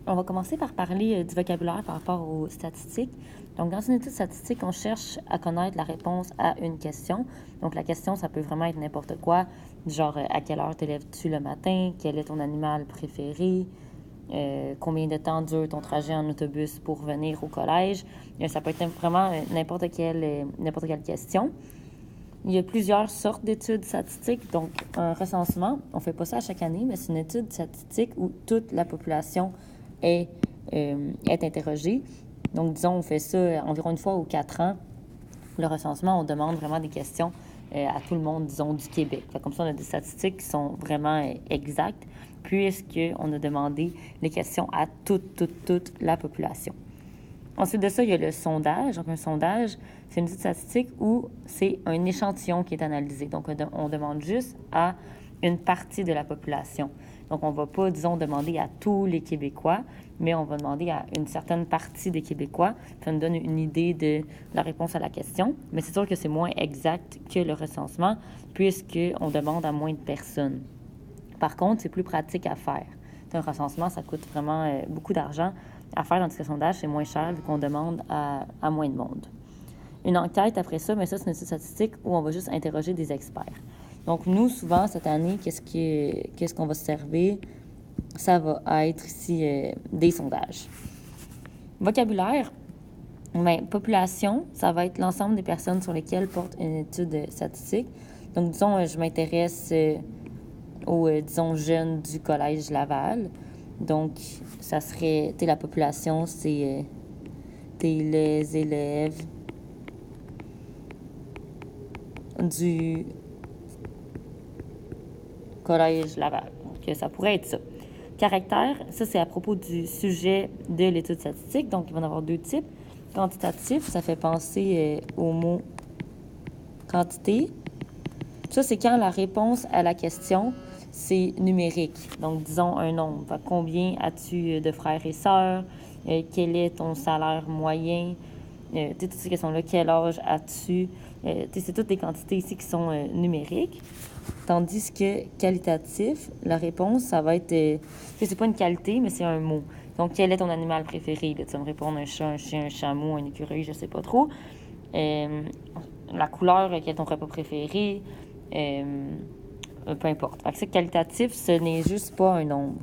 On va commencer par parler du vocabulaire par rapport aux statistiques. Donc, dans une étude statistique, on cherche à connaître la réponse à une question. Donc, la question, ça peut vraiment être n'importe quoi, genre à quelle heure te lèves-tu le matin, quel est ton animal préféré, combien de temps dure ton trajet en autobus pour venir au collège. Ça peut être vraiment n'importe quelle question. Il y a plusieurs sortes d'études statistiques. Donc, un recensement, on ne fait pas ça à chaque année, mais c'est une étude statistique où toute la population est interrogée. Donc, disons, on fait ça environ une fois aux 4 ans. Le recensement, on demande vraiment des questions à tout le monde, disons, du Québec. Fait comme ça, on a des statistiques qui sont vraiment exactes, puisqu'on a demandé les questions à toute la population. Ensuite de ça, il y a le sondage. Donc, un sondage, c'est une étude statistique où c'est un échantillon qui est analysé. Donc, on demande juste à une partie de la population. Donc, on ne va pas, disons, demander à tous les Québécois, mais on va demander à une certaine partie des Québécois. Ça nous donne une idée de la réponse à la question. Mais c'est sûr que c'est moins exact que le recensement, puisqu'on demande à moins de personnes. Par contre, c'est plus pratique à faire. Un recensement, ça coûte vraiment beaucoup d'argent à faire, tandis que le sondage, c'est moins cher vu qu'on demande à moins de monde. Une enquête après ça, mais ça, c'est une étude statistique où on va juste interroger des experts. Donc, nous, souvent, cette année, qu'est-ce qu'on va se servir? Ça va être ici des sondages. Vocabulaire, bien, population, ça va être l'ensemble des personnes sur lesquelles porte une étude statistique. Donc, disons, je m'intéresse aux, disons, jeunes du collège Laval. Donc, ça serait, la population, c'est les élèves du collège Laval. Donc, ça pourrait être ça. Caractère, ça, c'est à propos du sujet de l'étude statistique. Donc, il va y en avoir deux types. Quantitatif, ça fait penser au mot quantité. Ça, c'est quand la réponse à la question, c'est numérique. Donc, disons un nombre. Fait, combien as-tu de frères et sœurs? Quel est ton salaire moyen? Toutes ces questions-là. Quel âge as-tu? C'est toutes des quantités ici qui sont numériques. Tandis que qualitatif, la réponse, ça va être... c'est pas une qualité, mais c'est un mot. Donc, quel est ton animal préféré? Là, tu vas me répondre un chat, un chien, un chameau, un écureuil, je sais pas trop. La couleur, quel est ton repas préféré? Peu importe. Fait que c'est qualitatif, ce n'est juste pas un nombre.